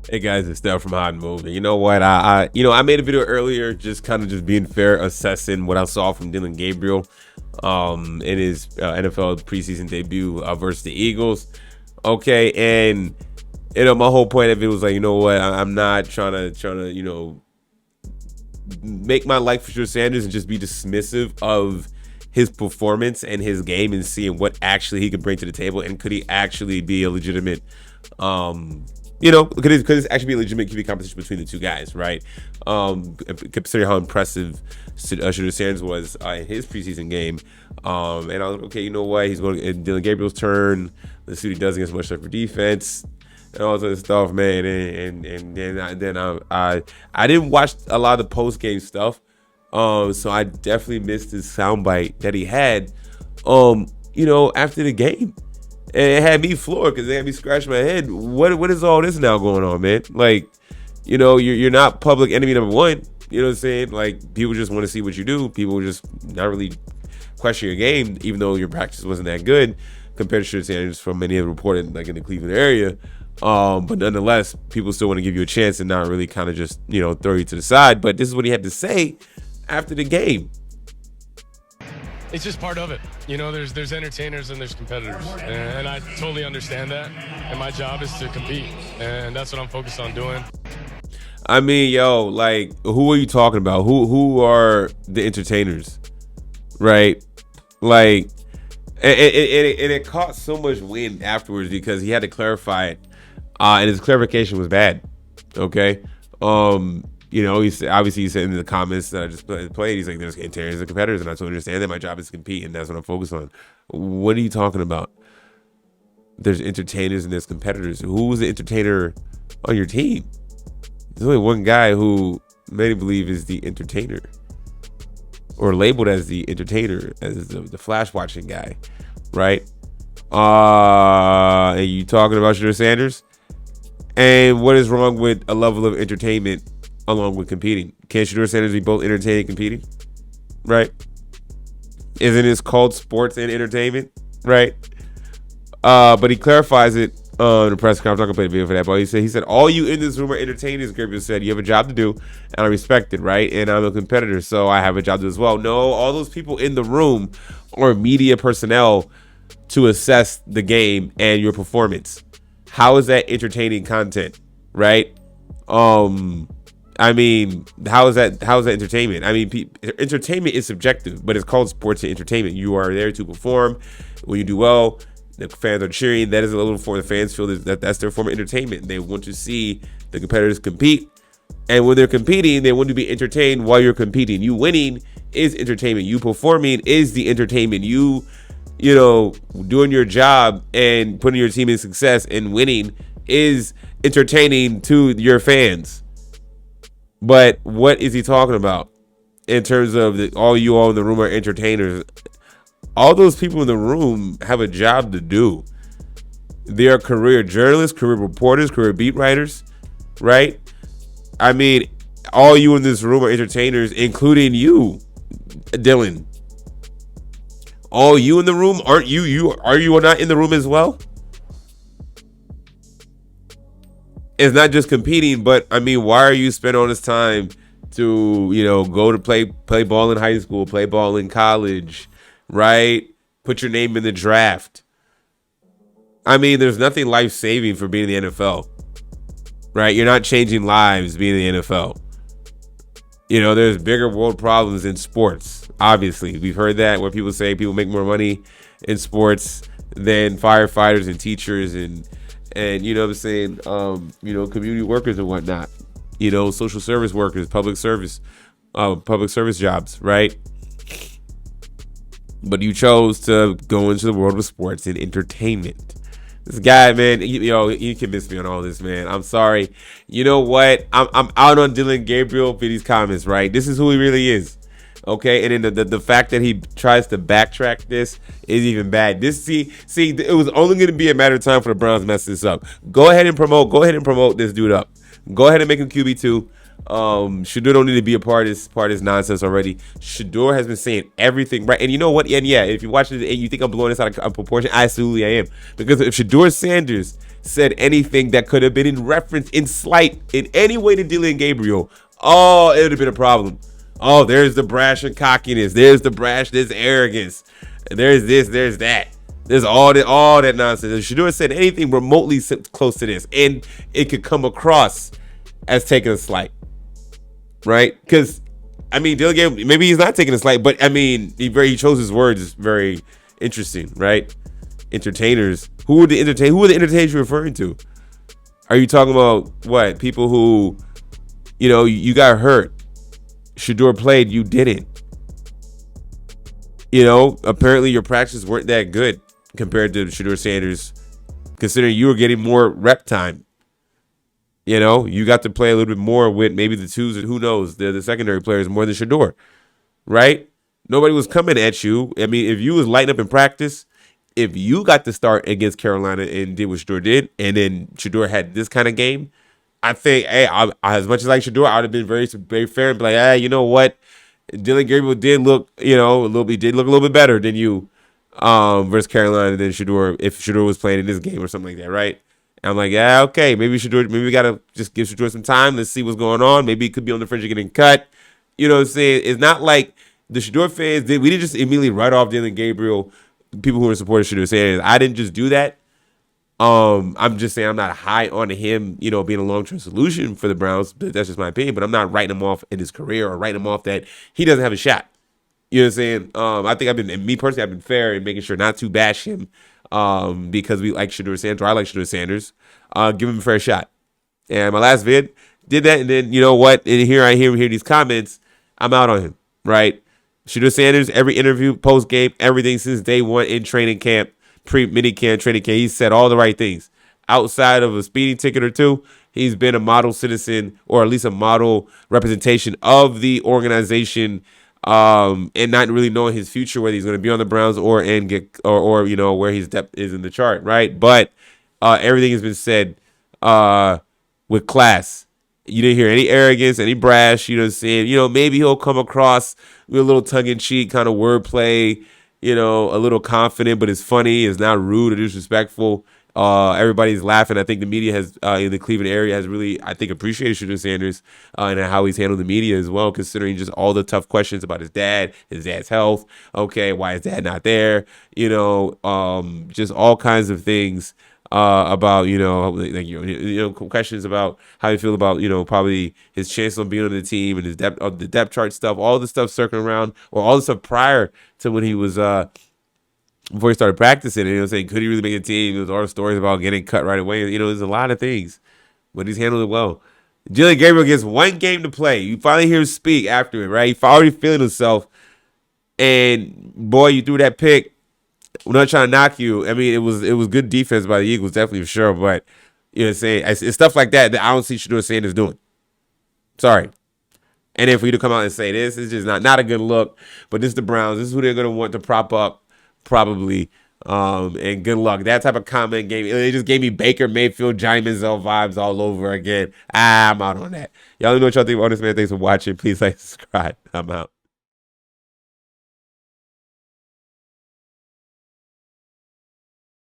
Hey guys, it's Steph from Hot and Moving. You know what? I made a video earlier, just kind of just being fair, assessing what I saw from Dillon Gabriel, in his NFL preseason debut versus the Eagles. Okay, and my whole point of it was like, you know what? I'm not trying to make my life for Shedeur Sanders and just be dismissive of his performance and his game and seeing what actually he could bring to the table and could he actually be a legitimate could it actually be a legitimate QB competition between the two guys, right? Considering how impressive Shedeur Sanders was in his preseason game. And I was like, okay, you know what? He's going to Dillon Gabriel's turn. Let's see what he does against much tougher defense and all this other stuff, man. And then I didn't watch a lot of the post game stuff. So I definitely missed his soundbite that he had, after the game. And it had me floored because they had me scratching my head. What is all this now going on, man? Like, you're not public enemy number one. You know what I'm saying? Like, people just want to see what you do. People just not really question your game, even though your practice wasn't that good compared to Shedeur Sanders from many of the reported, like in the Cleveland area. But nonetheless, people still want to give you a chance and not really kind of just, throw you to the side. But this is what he had to say after the game. It's just part of it. There's entertainers and there's competitors. And I totally understand that. And my job is to compete. And that's what I'm focused on doing. I mean, like, who are you talking about? Who are the entertainers? Right? Like, and it caught so much wind afterwards because he had to clarify it. And his clarification was bad. Okay? He said in the comments that I just played, he's like, there's entertainers and competitors, and I totally understand that my job is to compete, and that's what I'm focused on. What are you talking about? There's entertainers and there's competitors. Who's the entertainer on your team? There's only one guy who many believe is the entertainer, or labeled as the entertainer, as the flash watching guy, right? And you talking about Shedeur Sanders? And what is wrong with a level of entertainment along with competing? Can Shedeur Sanders be both entertaining and competing? Right? Isn't this called sports and entertainment? Right? But he clarifies it in the press conference. I'm not gonna play the video for that, but he said, all you in this room are entertainers. Gabriel said, you have a job to do, and I respect it, right? And I'm a competitor, so I have a job to do as well. No, all those people in the room are media personnel to assess the game and your performance. How is that entertaining content? Right? I mean, how is that entertainment? I mean, entertainment is subjective, but it's called sports and entertainment. You are there to perform. When you do well, the fans are cheering. That is a little form the fans feel that's their form of entertainment. They want to see the competitors compete. And when they're competing, they want to be entertained while you're competing. You winning is entertainment. You performing is the entertainment. You doing your job and putting your team in success and winning is entertaining to your fans. But what is he talking about in terms of all you all in the room are entertainers? All those people in the room have a job to do. They are career journalists, career reporters, career beat writers, right? I mean, all you in this room are entertainers, including you, Dillon. All you in the room, aren't you? Are you not in the room as well? It's not just competing, but I mean, why are you spending all this time to, go to play ball in high school, play ball in college, right? Put your name in the draft. I mean, there's nothing life-saving for being in the NFL, right? You're not changing lives being in the NFL. There's bigger world problems in sports. Obviously, we've heard that where people say people make more money in sports than firefighters and teachers and you know what I'm saying, community workers and whatnot, social service workers, public service jobs, right? But you chose to go into the world of sports and entertainment. This guy, man, he convinced me on all this, man. I'm sorry. You know what? I'm out on Dillon Gabriel for these comments, right? This is who he really is. Okay, and then the fact that he tries to backtrack this is even bad. See, it was only going to be a matter of time for the Browns to mess this up. Go ahead and promote this dude up. Go ahead and make him QB2. Shedeur don't need to be a part of this nonsense already. Shedeur has been saying everything right, and you know what? And yeah, if you watch it and you think I'm blowing this out of proportion, absolutely I am. Because if Shedeur Sanders said anything that could have been in reference, in slight, in any way to Dillion Gabriel, oh, it would have been a problem. Oh, there's the brash and cockiness. There's the brash, there's arrogance. There's this, there's that. There's all that nonsense. If Shedeur said anything remotely close to this, and it could come across as taking a slight. Right? Because, I mean, Dillion Gabriel, maybe he's not taking a slight, but I mean, he chose his words very interesting, right? Entertainers. Who are the entertainers you're referring to? Are you talking about what? People who, you got hurt. Shedeur played, you didn't. Apparently your practices weren't that good compared to Shedeur Sanders, considering you were getting more rep time. You got to play a little bit more with maybe the twos, who knows, the secondary players more than Shedeur, right? Nobody was coming at you. I mean, if you was lighting up in practice, if you got to start against Carolina and did what Shedeur did, and then Shedeur had this kind of game, I think, hey, as much as I like Shedeur, I would have been very, very fair and be like, hey, you know what? Dillon Gabriel did look, a little bit better than you versus Carolina than Shedeur, if Shedeur was playing in this game or something like that, right? I'm like, yeah, okay, maybe we gotta just give Shedeur some time. Let's see what's going on. Maybe it could be on the fringe of getting cut. You know what I'm saying? It's not like the Shedeur fans we didn't just immediately write off Dillon Gabriel, people who were supporting Shedeur Sanders. I didn't just do that. I'm just saying I'm not high on him, being a long-term solution for the Browns. That's just my opinion, but I'm not writing him off in his career or writing him off that he doesn't have a shot. You know what I'm saying? I think I've been fair in making sure not to bash him. Because we like Shedeur Sanders, or I like Shedeur Sanders, give him a fair shot. And my last vid did that, and then you know what? And here I hear these comments, I'm out on him, right? Shedeur Sanders, every interview, post game, everything since day one in training camp, mini camp, training camp, he said all the right things. Outside of a speeding ticket or two, he's been a model citizen, or at least a model representation of the organization. And not really knowing his future, whether he's going to be on the Browns or where his depth is in the chart, right? But everything has been said with class. You didn't hear any arrogance, any brash. You know what I'm saying? Maybe he'll come across with a little tongue-in-cheek kind of wordplay. A little confident, but it's funny. It's not rude or disrespectful. Everybody's laughing. I think the media has in the Cleveland area has really, I think, appreciated Shedeur Sanders and how he's handled the media as well, considering just all the tough questions about his dad's health. Okay, why is dad not there? Just all kinds of things about questions about how you feel about probably his chance on being on the team and his the depth chart stuff, all the stuff circling around, or all the stuff prior to when he was before he started practicing, and saying, could he really make a team? There was all the stories about getting cut right away. There's a lot of things, but he's handled it well. Dillion Gabriel gets one game to play. You finally hear him speak after it, right? He's already feeling himself, and boy, you threw that pick. I'm not trying to knock you. I mean, it was good defense by the Eagles, definitely for sure. But it's stuff like that I don't see Shedeur Sanders doing. Sorry. And then for you to come out and say this, it's just not a good look. But this is the Browns. This is who they're going to want to prop up. Probably, and good luck. That type of comment it just gave me Baker Mayfield, Johnny Manziel vibes all over again. I'm out on that. Y'all know what y'all think about this, man. Thanks for watching. Please like, subscribe. I'm out.